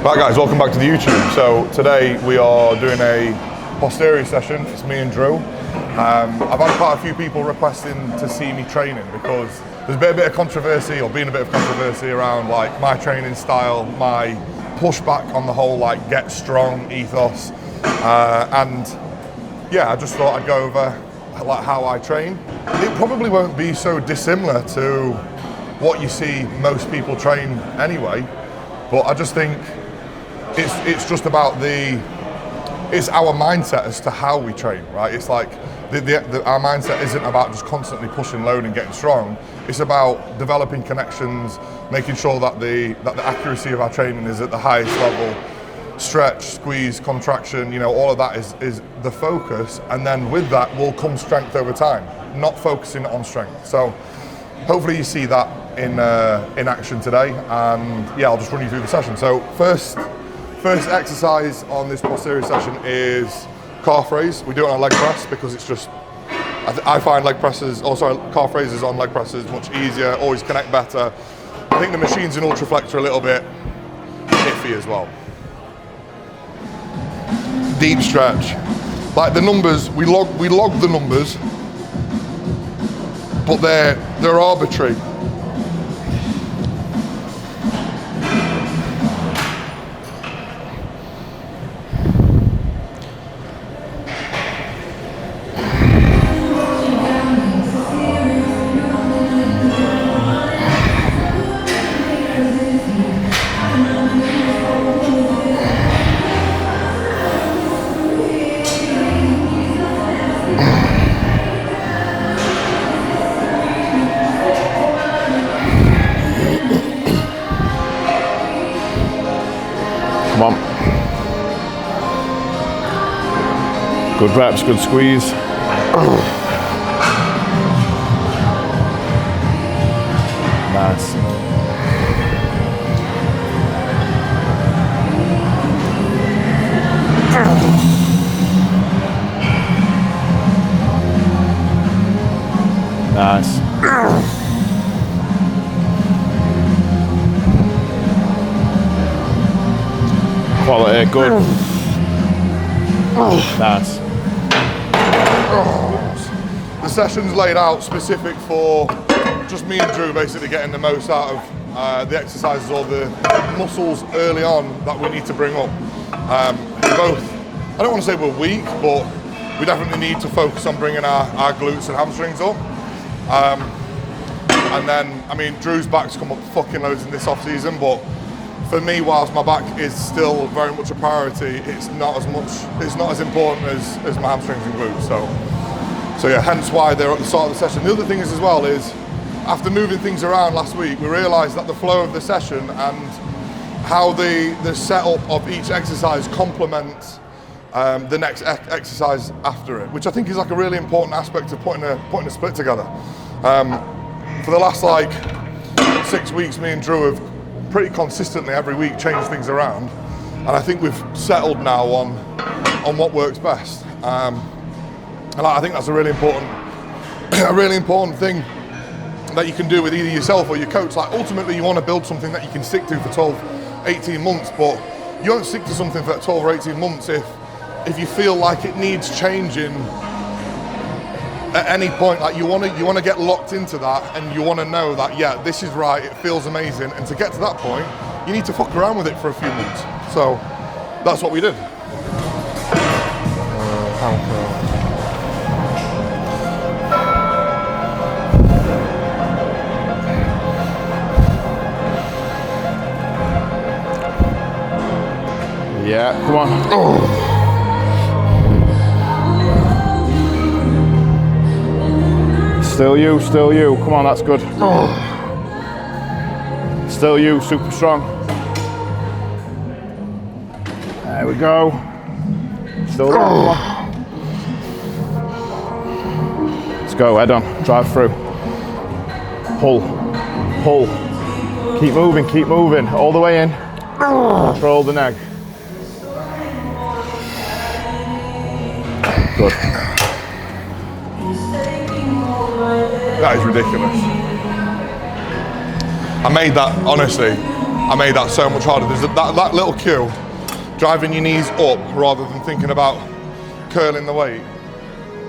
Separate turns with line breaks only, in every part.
Right guys, welcome back to the YouTube. So today we are doing a posterior session. It's me and Drew. I've had quite a few people requesting to see me training because there's been a bit of controversy, or been a bit of controversy around like my training style, my pushback on the whole like get strong ethos, and yeah, I just thought I'd go over like how I train. It probably won't be so dissimilar to what you see most people train anyway, but I just think it's just about it's our mindset as to how we train, right? It's like our mindset isn't about just constantly pushing load and getting strong. It's about developing connections, making sure that the accuracy of our training is at the highest level. Stretch, squeeze, contraction, you know, all of that is the focus, and then with that will come strength over time, not focusing on strength. So hopefully you see that in action today, and yeah, I'll just run you through the session. So first exercise on this posterior session is calf raise. We do it on a leg press because it's just, I find calf raises on leg presses much easier, always connect better. I think the machines in Ultraflex are a little bit iffy as well. Deep stretch. Like the numbers, we log the numbers, but they're arbitrary. Come on. Good reps, good squeeze. Nice. Nice. Quality, good. Nice. The session's laid out specific for just me and Drew basically getting the most out of the exercises or the muscles early on that we need to bring up. Both, I don't want to say we're weak, but we definitely need to focus on bringing our glutes and hamstrings up. And then, I mean, Drew's back's come up fucking loads in this off season, but for me, whilst my back is still very much a priority, it's not as important as my hamstrings and glutes. So yeah, hence why they're at the start of the session. The other thing is as well is, after moving things around last week, we realised that the flow of the session and how the setup of each exercise complements the next exercise after it, which I think is like a really important aspect of putting a split together. For the last like 6 weeks, me and Drew have pretty consistently every week changed things around, and I think we've settled now on what works best. And I think that's a really important thing that you can do with either yourself or your coach. Like ultimately you want to build something that you can stick to for 12, 18 months, but you won't stick to something for 12 or 18 months if you feel like it needs changing at any point. Like you want to get locked into that, and you want to know that, yeah, this is right, it feels amazing, and to get to that point, you need to fuck around with it for a few months. So that's what we did.
Yeah, come on. Still you, come on, that's good. Still you, super strong. There we go. Still there, come on. Let's go, head on, drive through. Pull. Keep moving, all the way in. Control the neck. Good.
That is ridiculous. I made that, honestly, I made that so much harder. There's that little cue, driving your knees up rather than thinking about curling the weight.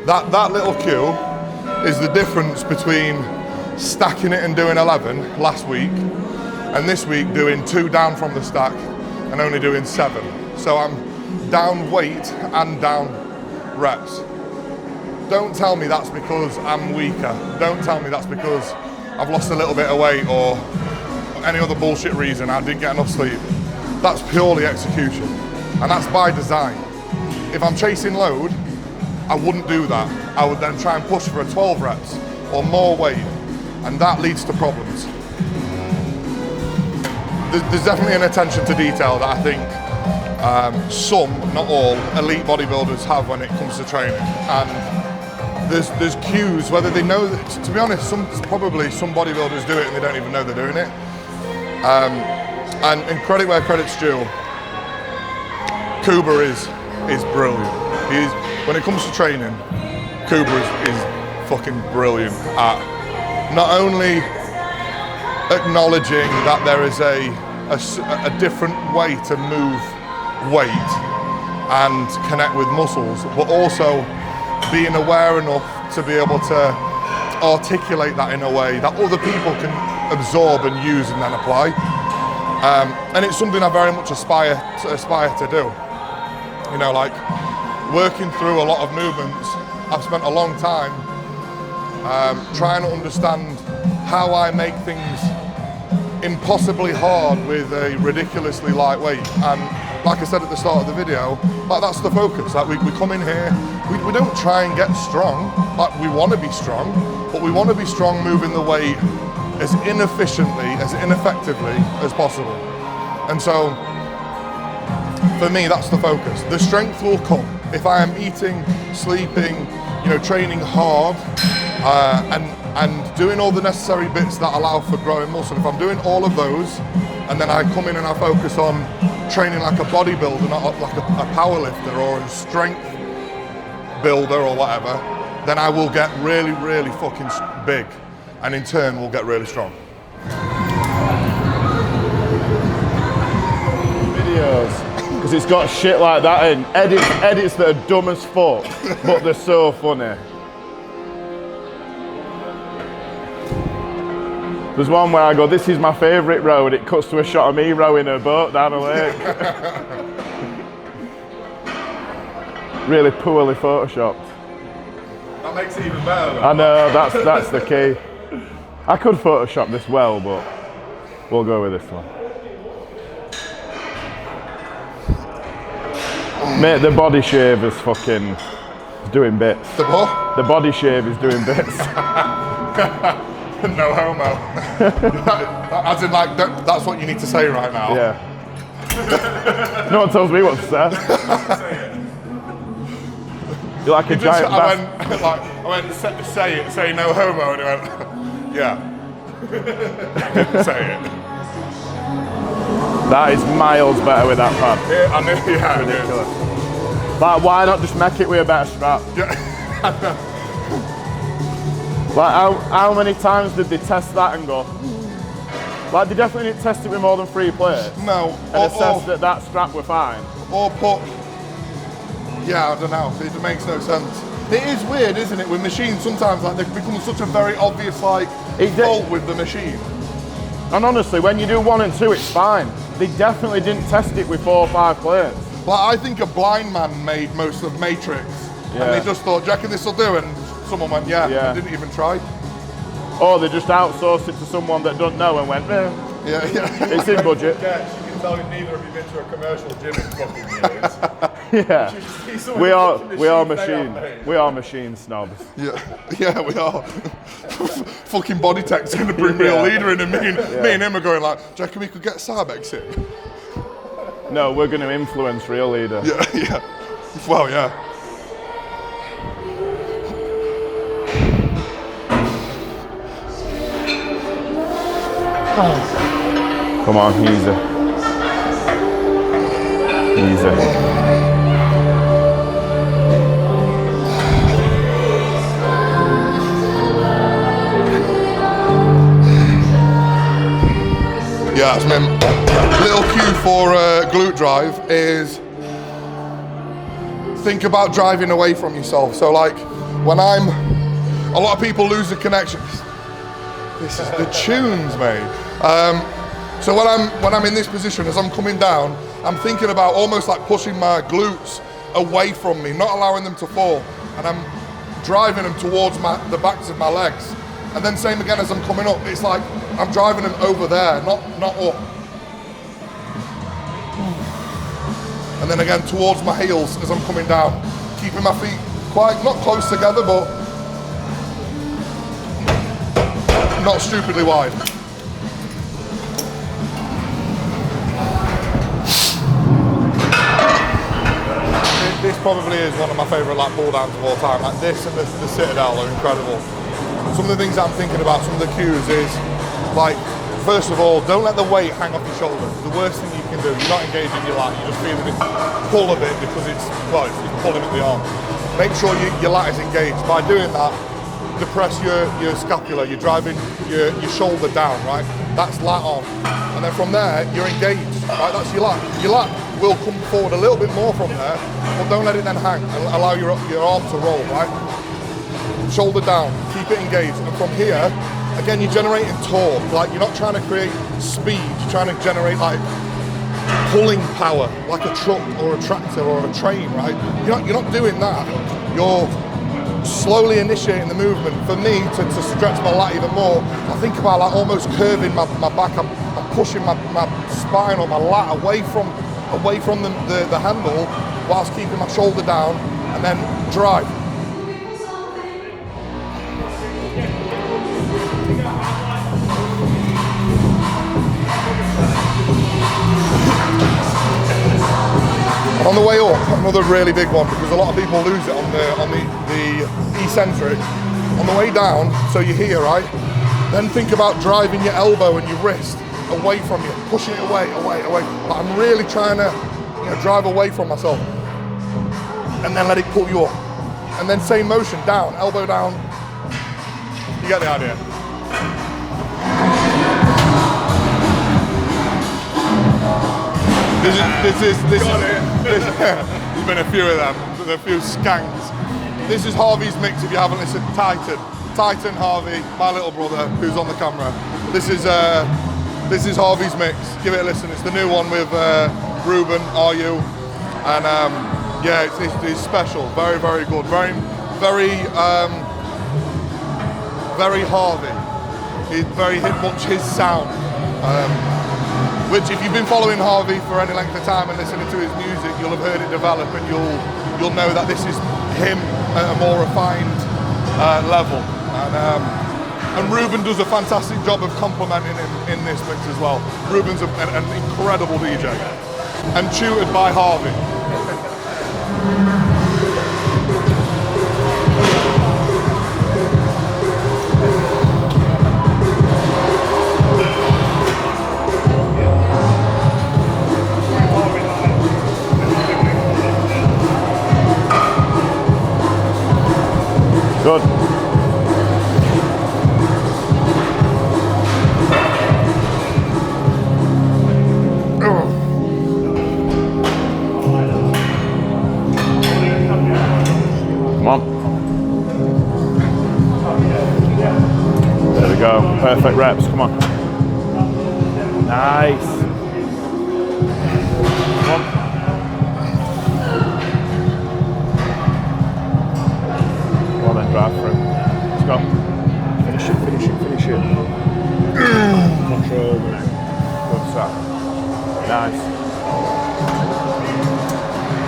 That little cue is the difference between stacking it and doing 11 last week, and this week doing 2 down from the stack and only doing 7. So I'm down weight and down reps. Don't tell me that's because I'm weaker. Don't tell me that's because I've lost a little bit of weight or any other bullshit reason I didn't get enough sleep. That's purely execution, and that's by design. If I'm chasing load, I wouldn't do that. I would then try and push for a 12 reps or more weight, and that leads to problems. There's definitely an attention to detail that I think some, not all, elite bodybuilders have when it comes to training. And there's cues, whether they know that, to be honest, probably some bodybuilders do it and they don't even know they're doing it. And credit where credit's due, Kuba is brilliant. When it comes to training, Kuba is fucking brilliant at not only acknowledging that there is a different way to move weight and connect with muscles, but also being aware enough to be able to articulate that in a way that other people can absorb and use and then apply. And it's something I very much aspire to do. You know, like working through a lot of movements, I've spent a long time trying to understand how I make things impossibly hard with a ridiculously lightweight. And like I said at the start of the video, like that's the focus. Like we come in here, we don't try and get strong. Like we want to be strong, but we want to be strong moving the weight as inefficiently, as ineffectively as possible. And so, for me, that's the focus. The strength will come if I am eating, sleeping, you know, training hard, and doing all the necessary bits that allow for growing muscle. If I'm doing all of those, and then I come in and I focus on training like a bodybuilder, not like a power lifter or a strength builder or whatever, then I will get really, really fucking big, and in turn will get really strong.
Videos, because it's got shit like that in. Edits that are dumb as fuck, but they're so funny. There's one where I go, this is my favourite row, and it cuts to a shot of me rowing a boat down a lake. Really poorly photoshopped.
That makes it even better.
I know, that's the key. I could Photoshop this well, but we'll go with this one. Mate, the body shave is fucking doing bits.
The what?
The body shave is doing bits.
No homo. As in, like, that's what you need to say right now.
Yeah. No one tells me what to say. You're like a giant
I went, say no homo, and he went, yeah. Didn't say it.
That is miles better with that pad.
Yeah, I knew, yeah.
Ridiculous. Like, why not just make it with a better strap?
Yeah.
Like, how many times did they test that and go, like, they definitely didn't test it with more than 3 plates?
No.
And assess that strap were fine.
Or put, yeah, I don't know, it makes no sense. It is weird, isn't it, with machines sometimes, like, they become such a very obvious, like, fault with the machine.
And honestly, when you do 1 and 2, it's fine. They definitely didn't test it with 4 or 5 plates.
Like, I think a blind man made most of Matrix, and they just thought, do you reckon this will do? And someone went, yeah. I didn't even try.
Or they just outsourced it to someone that don't know and went,
yeah.
It's in budget.
Yeah, you can tell neither of you been to a commercial gym in fucking years.
Yeah. We are machine. We are machine snobs.
Yeah, we are. Fucking Body Tech's gonna bring Real Leader in, and me and him are going like, do you reckon we could get Sarbex in?
No, we're gonna influence Real Leader.
Yeah. Well, yeah.
Come on, easy. Yeah, that's me.
glute drive is think about driving away from yourself. So like when a lot of people lose the connection. This is the tunes, mate. So when I'm in this position, as I'm coming down, I'm thinking about almost like pushing my glutes away from me, not allowing them to fall, and I'm driving them towards the backs of my legs. And then same again as I'm coming up, it's like I'm driving them over there, not up. And then again towards my heels as I'm coming down, keeping my feet quite, not close together, but not stupidly wide. This probably is one of my favourite lat pull downs of all time. Like this and the Citadel are incredible. Some of the things I'm thinking about, some of the cues is, like, first of all, don't let the weight hang off your shoulder. The worst thing you can do, you're not engaging your lat, you're just feeling it pull a bit because it's pulling at the arm. Make sure your lat is engaged. By doing that, depress your scapula, you're driving your shoulder down, right? That's lat on. And then from there, you're engaged, right? That's your lat. Your lat will come forward a little bit more from there, but don't let it then hang, and allow your arm to roll, right? Shoulder down, keep it engaged. And from here, again, you're generating torque. Like, you're not trying to create speed, you're trying to generate like pulling power, like a truck or a tractor or a train, right? You're not doing that. You're slowly initiating the movement. For me, to stretch my lat even more, I think about like almost curving my back. I'm pushing my spine or my lat away from the handle whilst keeping my shoulder down, and then drive. On the way up, another really big one, because a lot of people lose it on the eccentric. On the way down, so you're here, right? Then think about driving your elbow and your wrist away from you, pushing it away. But I'm really trying to, drive away from myself, and then let it pull you up. And then same motion, down, elbow down. You get the idea. There's been a few of them, a few skanks. This is Harvey's mix. If you haven't listened, Titan Harvey, my little brother, who's on the camera. This is Harvey's mix. Give it a listen. It's the new one with Ruben, RU, and yeah, it's special. Very, very good. Very Harvey. It's very much his sound. Which, if you've been following Harvey for any length of time and listening to his music, you'll have heard it develop, and you'll know that this is him at a more refined level. And Ruben does a fantastic job of complementing him in this mix as well. Ruben's an incredible DJ, and tutored by Harvey.
Good. Come on. There we go. Perfect reps. Come on. Nice. Come on. Drive through. Let's go. Finish it. Control. Good stuff. Nice.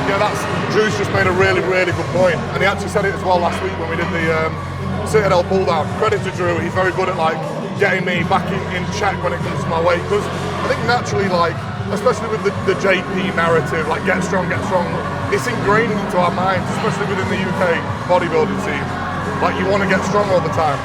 Yeah, Drew's just made a really, really good point. And he actually said it as well last week when we did the Citadel pull down. Credit to Drew, he's very good at like getting me back in check when it comes to my weight. Because I think naturally, like, especially with the JP narrative, like get strong, it's ingrained into our minds, especially within the UK bodybuilding scene. Like, you want to get strong all the time.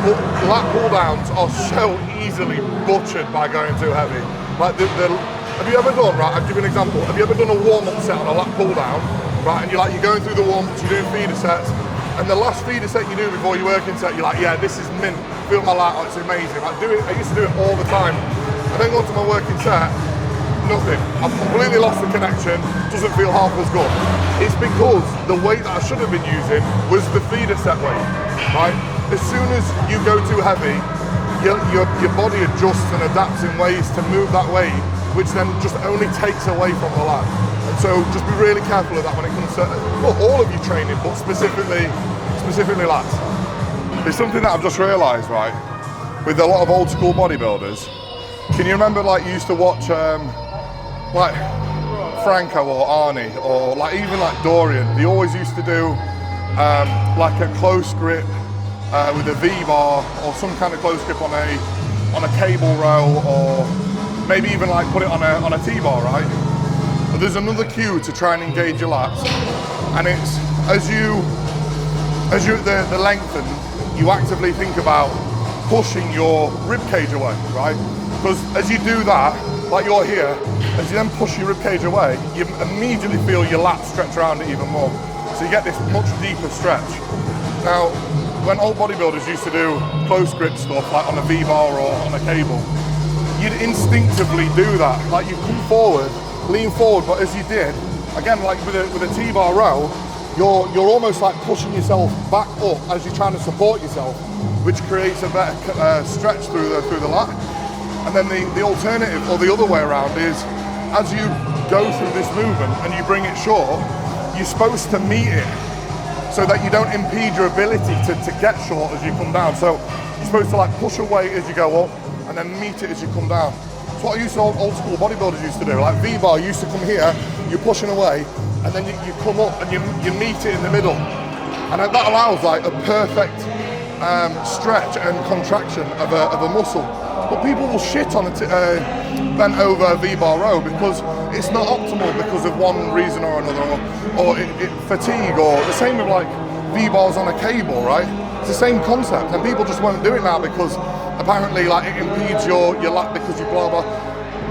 But lat pull downs are so easily butchered by going too heavy. Like, have you ever done, right, I'll give you an example. Have you ever done a warm-up set on a lat pull down, right, and you're going through the warm-ups, you're doing feeder sets, and the last feeder set you do before your working set, you're like, yeah, this is mint, feel my lat, oh, it's amazing. I used to do it all the time. I then go to my working set, nothing. I've completely lost the connection, doesn't feel half as good. It's because the weight that I should have been using was the feeder set weight, right? As soon as you go too heavy, your body adjusts and adapts in ways to move that weight, which then just only takes away from the lat. And so just be really careful of that when it comes to, well, all of your training, but specifically lats. It's something that I've just realised, right, with a lot of old school bodybuilders. Can you remember, like, you used to watch like Franco or Arnie, or like even like Dorian? They always used to do like a close grip with a V-bar or some kind of close grip on a cable row, or maybe even like put it on a T-bar, right? But there's another cue to try and engage your lats, and it's as you the lengthen, you actively think about pushing your rib cage away, right? Because as you do that, like you're here, as you then push your rib cage away, you immediately feel your lats stretch around it even more. So you get this much deeper stretch. Now, when old bodybuilders used to do close grip stuff, like on a V-bar or on a cable, you'd instinctively do that. Like you come forward, lean forward, but as you did, again, like with a T-bar row, you're almost like pushing yourself back up as you're trying to support yourself, which creates a better stretch through the lat. And then the alternative, or the other way around, is as you go through this movement and you bring it short, you're supposed to meet it so that you don't impede your ability to get short as you come down. So you're supposed to like push away as you go up and then meet it as you come down. It's what old school bodybuilders used to do. Like V-bar used to come here, you're pushing away, and then you come up and you meet it in the middle. And that allows like a perfect stretch and contraction of a muscle. But people will shit on a bent over V-bar row because it's not optimal because of one reason or another, or fatigue, or the same with like V-bars on a cable, right? It's the same concept, and people just won't do it now because apparently like it impedes your lat because you blah blah.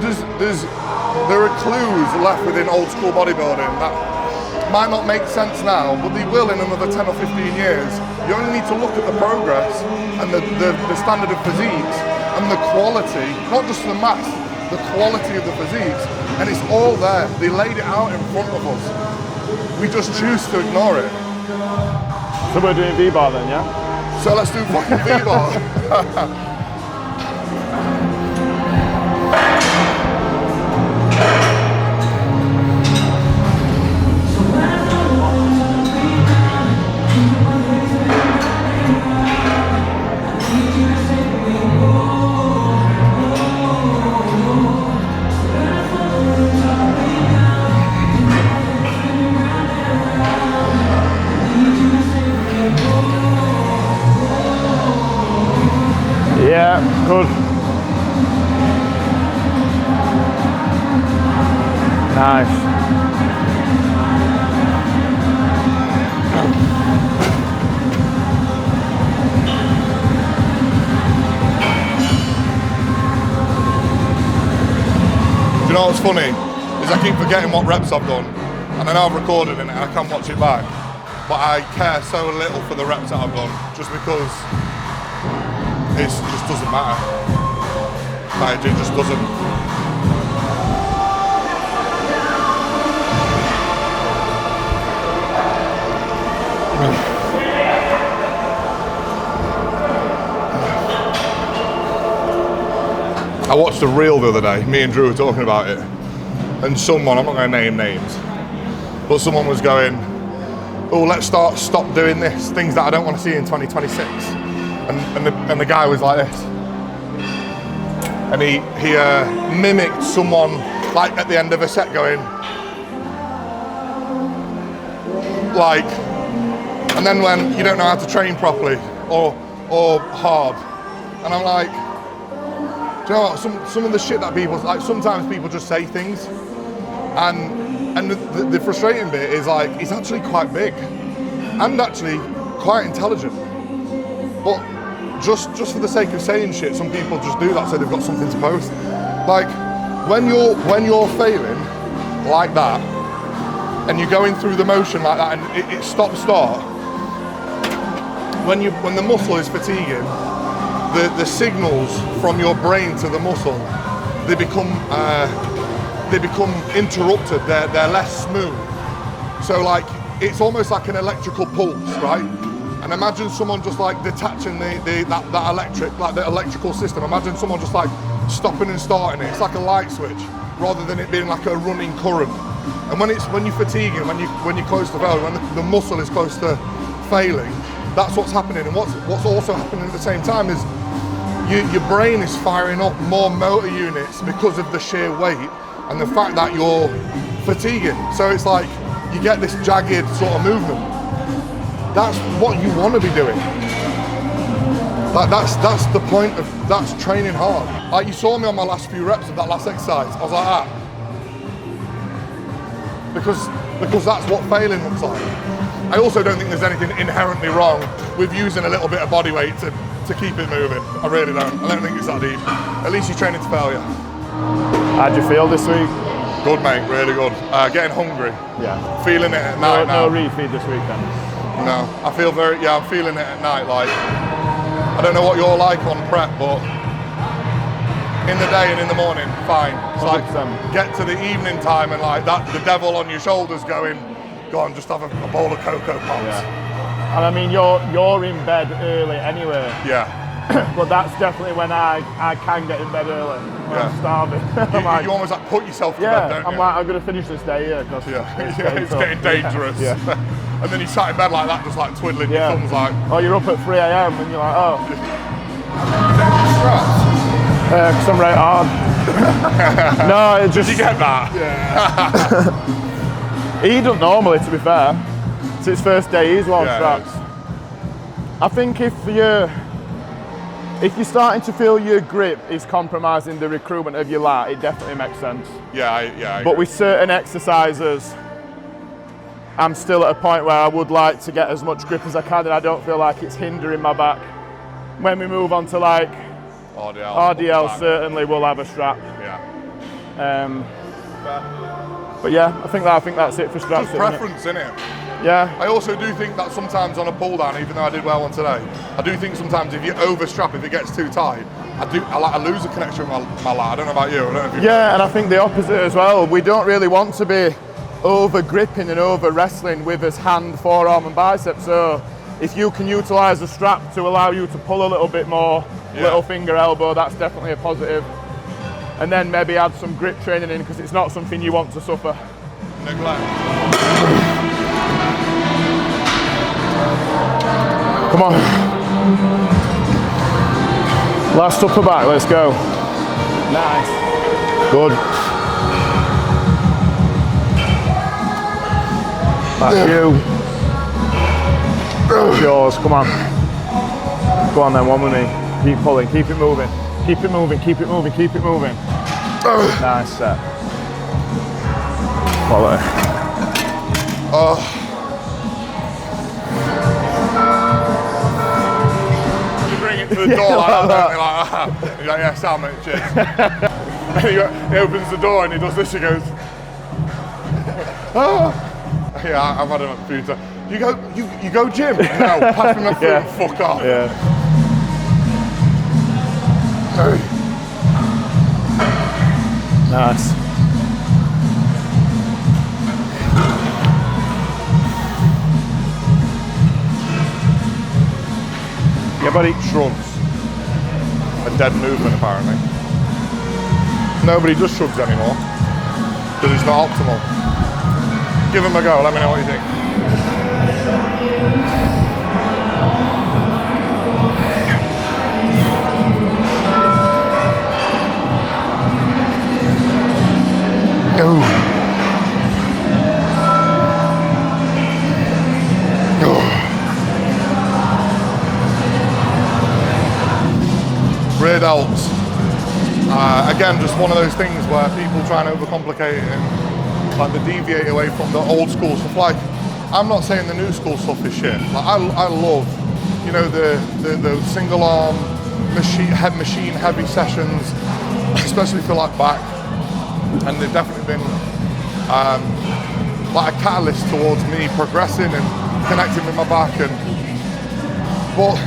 There are clues left within old school bodybuilding that might not make sense now, but they will in another 10 or 15 years. You only need to look at the progress and the standard of physiques and the quality, not just the mass, the quality of the physiques, and it's all there. They laid it out in front of us. We just choose to ignore it.
So we're doing V-bar then, yeah?
So let's do fucking V-bar.
Yeah, good. Nice.
Do you know what's funny? Is I keep forgetting what reps I've done, and then I've recorded it and I can't watch it back. But I care so little for the reps that I've done, just because it just doesn't matter. Like, it just doesn't. I watched a reel the other day, me and Drew were talking about it, and someone, I'm not going to name names, but someone was going, oh, let's stop doing this, things that I don't want to see in 2026. And the guy was like this. And he mimicked someone like at the end of a set going, like, and then when you don't know how to train properly or hard. And I'm like, do you know what, some of the shit that people, like sometimes people just say things, and the frustrating bit is like, he's actually quite big and actually quite intelligent. But just for the sake of saying shit, some people just do that so they've got something to post. Like, when you're failing like that, and you're going through the motion like that, and it stop-start, when the muscle is fatiguing, the signals from your brain to the muscle, they become they become interrupted. They're less smooth. So like, it's almost like an electrical pulse, right? And imagine someone just like detaching that electrical system. Imagine someone just like stopping and starting it. It's like a light switch rather than it being like a running current. And when you're fatiguing, when you're close to failure, when the muscle is close to failing, that's what's happening. And what's also happening at the same time is your brain is firing up more motor units because of the sheer weight and the fact that you're fatiguing. So it's like you get this jagged sort of movement. That's what you want to be doing. That's the point of, that's training hard. Like you saw me on my last few reps of that last exercise, I was like that. Because that's what failing looks like. I also don't think there's anything inherently wrong with using a little bit of body weight to keep it moving. I really don't. I don't think it's that deep. At least you're training to failure.
How'd you feel this week?
Good, mate, really good. Getting hungry.
Yeah.
Feeling it at night now.
No refeed this weekend?
No, I feel I'm feeling it at night. Like, I don't know what you're like on prep, but in the day and in the morning, fine. It's
100%.
like, get to the evening time and like that, the devil on your shoulders going, go on, just have a bowl of Cocoa Pops.
Yeah. And I mean, you're in bed early anyway.
Yeah.
But that's definitely when I can get in bed early. When I'm starving.
You almost like put yourself to bed, don't you?
I'm like, I'm going to finish this day here.
It's getting dangerous. Yeah. And then you sat in bed like that, just like twiddling your thumbs like.
Oh, you're up at 3 AM and you're like, oh. Because I'm right hard. No, it just...
Did you get that?
Yeah. He doesn't normally, to be fair. It's his first day, he's on straps. I think if you're starting to feel your grip is compromising the recruitment of your lat, it definitely makes sense.
Yeah,
but with certain exercises, I'm still at a point where I would like to get as much grip as I can, and I don't feel like it's hindering my back. When we move on to like RDL certainly we'll have a strap.
Yeah.
But yeah, I think that's it for straps.
Just preference, isn't it?
Yeah.
I also do think that sometimes on a pull down, even though I did well on today, I do think sometimes if you overstrap, if it gets too tight, I lose a connection with my lat. I don't know about you. I don't know if you
and I think the opposite as well. We don't really want to be over gripping and over wrestling with his hand, forearm and bicep. So if you can utilize the strap to allow you to pull a little bit more, little finger, elbow, that's definitely a positive. And then maybe add some grip training in, because it's not something you want to suffer.
Neglect.
Come on. Last upper back, let's go. Nice. Good. That's you. That's yours, come on. Go on then, one with me. Keep pulling, keep it moving. Keep it moving, keep it moving, keep it moving. Nice set. Quality.
You bring it to the door like that, don't you? Like, yeah, Sam, mate, cheers. And he opens the door and he does this, he goes, Yeah, I've had him a few times. You go gym? No, pass me my food and fuck off.
Yeah. Nice.
Yeah, but eat shrugs. A dead movement, apparently. Nobody does shrugs anymore because it's not optimal. Give them a go. Let me know what you think. Rear delts. Again, just one of those things where people try and overcomplicate it and like they deviate away from the old school stuff. Like, I'm not saying the new school stuff is shit. Like, I love, you know, the single arm machine heavy sessions, especially for like back. And they've definitely been like a catalyst towards me progressing and connecting with my back. But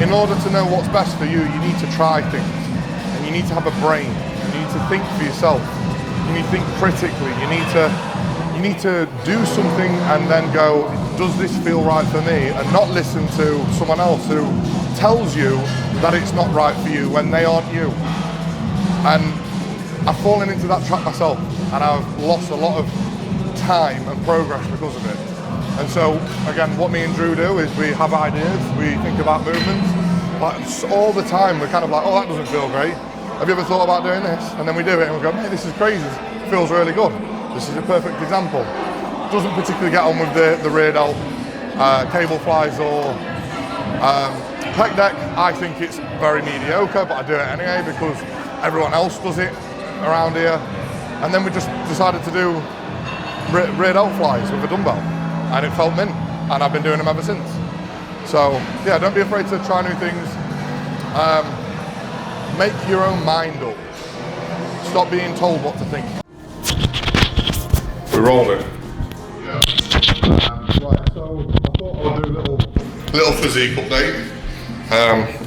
in order to know what's best for you, you need to try things, and you need to have a brain, and you need to think for yourself. you need to think critically. You need to do something and then go, does this feel right for me? And not listen to someone else who tells you that it's not right for you when they aren't you. And I've fallen into that trap myself, and I've lost a lot of time and progress because of it. And so, again, what me and Drew do is we have ideas, we think about movements, but all the time we're kind of like, oh, that doesn't feel great. Have you ever thought about doing this? And then we do it and we go, hey, this is crazy, it feels really good. This is a perfect example. Doesn't particularly get on with the rear delt, cable flies or pec deck. I think it's very mediocre, but I do it anyway because everyone else does it around here. And then we just decided to do rear delt flies with a dumbbell, and it felt mint, and I've been doing them ever since. So yeah, don't be afraid to try new things. Make your own mind up. Stop being told what to think. We're rolling. Yeah. Right, so I thought I would do a little physique update.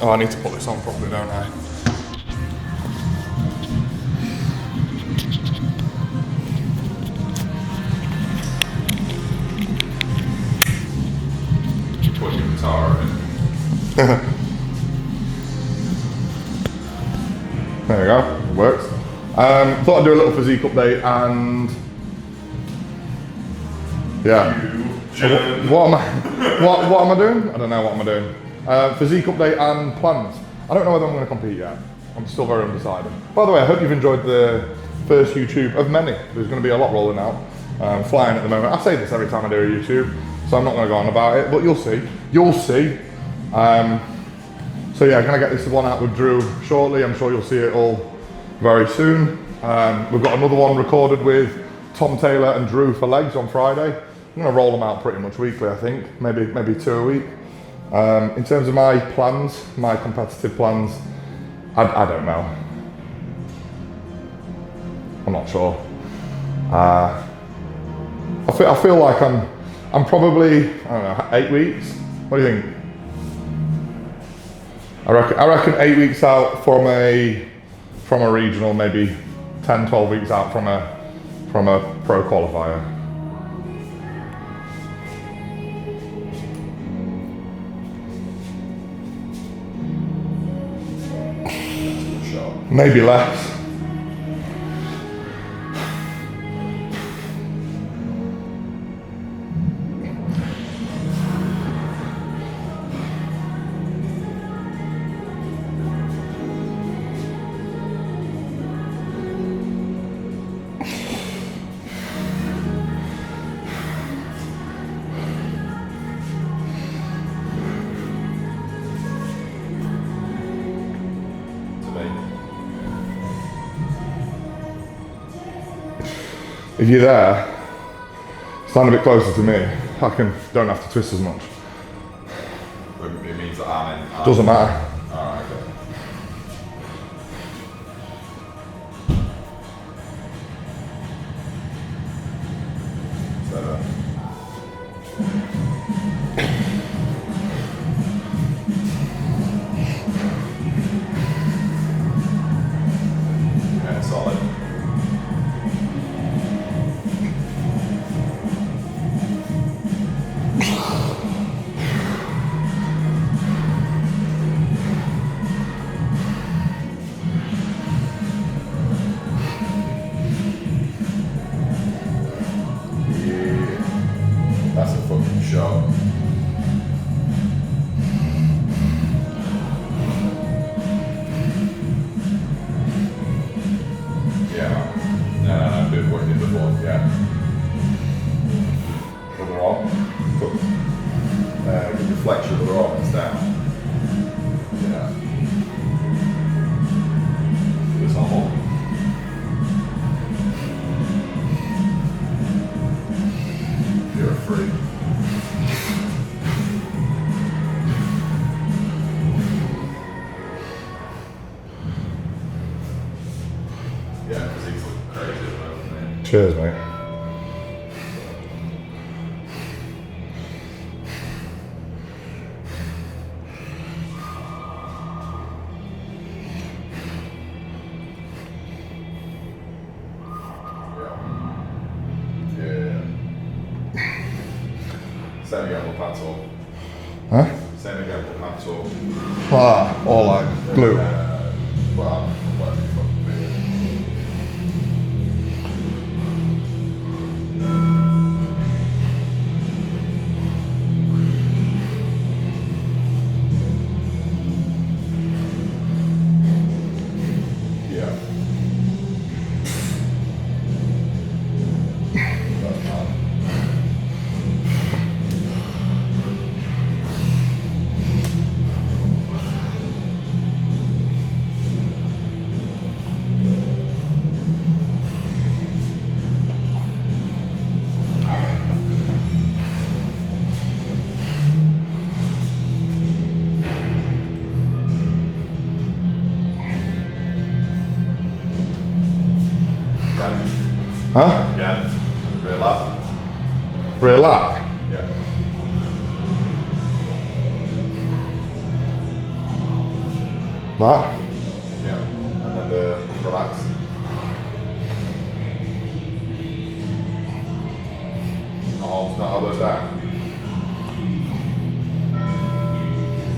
Oh, I need to put this on properly, don't I? Put your guitar in. There we go, it works. Thought I'd do a little physique update and yeah. What am I doing? I don't know what I'm doing. Physique update and plans. I don't know whether I'm going to compete yet. I'm still very undecided. By the way, I hope you've enjoyed the first YouTube of many. There's going to be a lot rolling out. Flying at the moment. I say this every time I do a YouTube, so I'm not going to go on about it, but you'll see. You'll see. So yeah, I'm going to get this one out with Drew shortly. I'm sure you'll see it all very soon. We've got another one recorded with Tom Taylor and Drew for legs on Friday. I'm going to roll them out pretty much weekly, I think. Maybe 2 a week. In terms of my plans, my competitive plans, I don't know. I'm not sure. I feel like I'm probably, I don't know, 8 weeks. What do you think? I reckon 8 weeks out from a regional, maybe 10, 12 weeks out from a pro qualifier. Maybe less. If you're there, stand a bit closer to me. I don't have to twist as much.
It means that I'm in.
Doesn't matter.
Alright, okay. So, yeah, solid. That's a fucking shot. Yeah. No, good what you did before, yeah. Other arm. Get the flexion of the arms down. Yeah. This arm. You're a freak. Yeah, physique's looking crazy at the moment, man.
Cheers, mate.
Same again, we'll pants up.
Huh?
Same again, we'll pants up.
Ah, or like glute.
Well, whatever you fucking do. Yeah. That's fine.
Huh?
Again, relax.
Relax.
Yeah.
That.
Yeah. And then the relax. Arms not elbows down.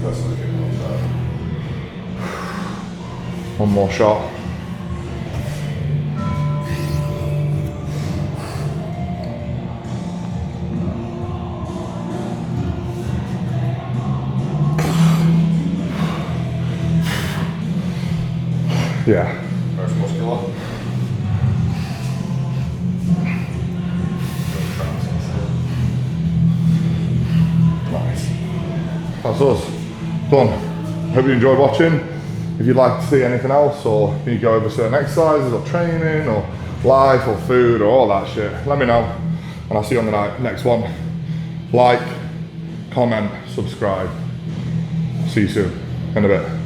Personally, give it a
One more shot. Yeah.
Most muscular.
Nice. That's us. Done. Hope you enjoyed watching. If you'd like to see anything else, or you go over certain exercises or training or life or food or all that shit, let me know. And I'll see you on the next one. Like, comment, subscribe. See you soon. In a bit.